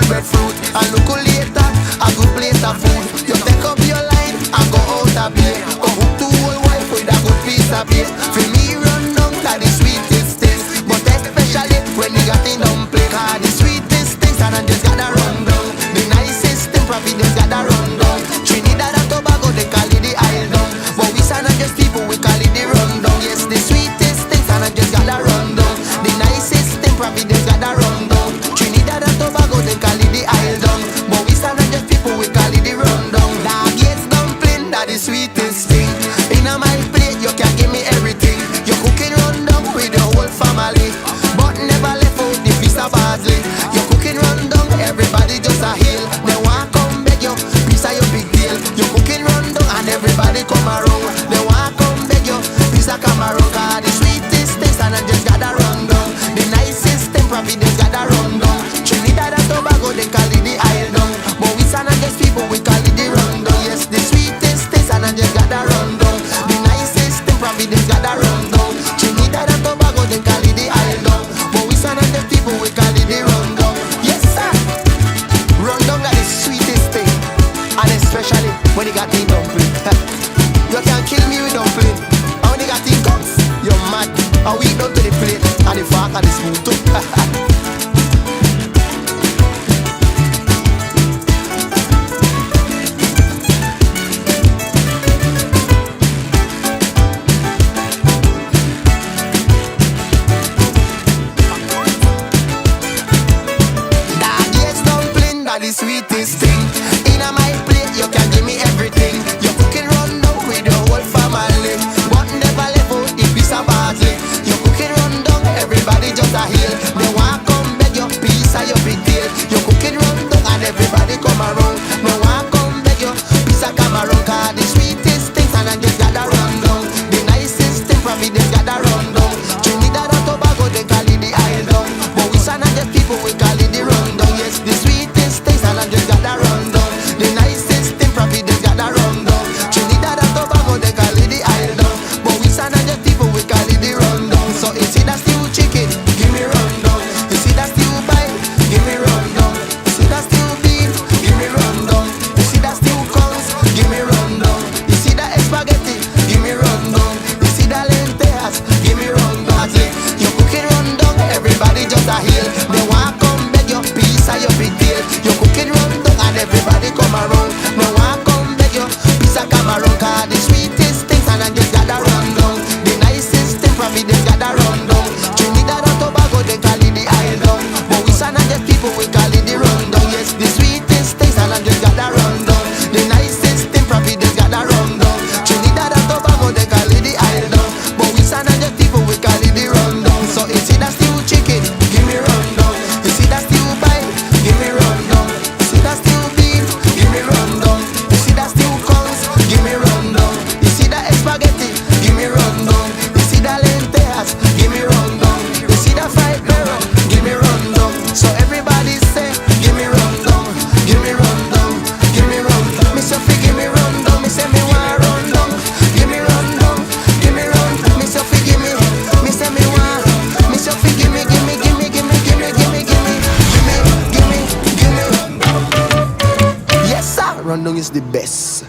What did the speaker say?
breadfruit. And look later, a good plate of food. You take up your line and go out a bit. Go hook to old wife with a good piece of bait. For me run down to the sweetest things, but especially when you got in dumpling. Cause the sweetest things and I just gotta run down. The nicest thing probably just gotta run down. Trinidad and Tobago they call it the isle down, but we are not just people, we call it the run down. Yes, the sweetest things and I just gotta run down. The nicest thing probably just gotta run down. Trinidad and Tobago they call it the isle down, but we are not just people, we call it the run down. Dog yes dumpling, that the sweetest thing. In my plate you can give me everything. You cooking run down with the whole family, but never left out the piece of parsley. You cooking run down, everybody just a hail. They want come beg you, piece of your big deal. You cooking run down and everybody come around. They want come beg you, piece of Cameroon. Cause the sweetest things and I just gotta run down. The nicest thing probably just gotta run down. Trinidad and Tobago they call it the isle down, but we are not just people, we call it the run down. Yes, the sweetest things and I just gotta run down. The nicest thing probably just gotta run down. Trinidad and Tobago they call it the isle down, but we are not just people, we call it the run down. Yes sir, run down got the sweetest thing, and especially when you got the dumpling. You can't kill me with dumpling. And when you got the guts, you're mad. And we down to the plate and the fork and the spoon too. The sweetest thing. In my plate you can give me everything. You cooking run down with the whole family, but never left out the piece of parsley. You cooking run down, everybody just a hail. They want come beg your piece of your big deal. You cooking run down and everybody come around. They want come beg your piece of Cameroon. Cause the sweetest things and I just gotta run down. The nicest thing probably just gotta run down. Trinidad and Tobago they call it the isle down, but we are not just people, we call it the run down. Yes, the sweetest things and I just gotta run down. The nicest thing probably just gotta run down. Trinidad and Tobago they call it the isle down, but we are not just people, we call it the run down. So you see that stew chicken, give me run down. You see that stew pie, give me run down. You see that stew beef, give me run down. You see that stew corns, give me run down. You see that spaghetti, give me run down. You see that lentejas, give me run down. You cooking run down, everybody just a hail. They want come beg your piece of your big deal. You cooking run down and everybody come around. They want come beg your piece of Cameroon. Cause the sweetest things and I just gotta run down. The nicest thing probably just gotta run down. Trinidad and Tobago they call it the isle down, but we are not just people, we call it the run down. Yes, the sweetest things and I just gotta run down. The nicest thing probably just gotta run down. Trinidad and Tobago they call it the isle down, but we are not just people, we call it the run down. So you see that stew chicken, give me run down. You see that stew pie, give me run down. You see that stew beef, give me run down. You see that stew corns, give me run down. You see that spaghetti, give me run down. You see that lentejas, give me run down. You see that fried barrel, give me run down. So everybody say, give me run down, give me run down, give me run down. Me say give me run down, me say me want run down. Give me run down, give me run down. Me say give me say me want. Me say give me, give me, give me, give me, give me, give me, give me, give me, give me, give me. Yes sir, run down is the best.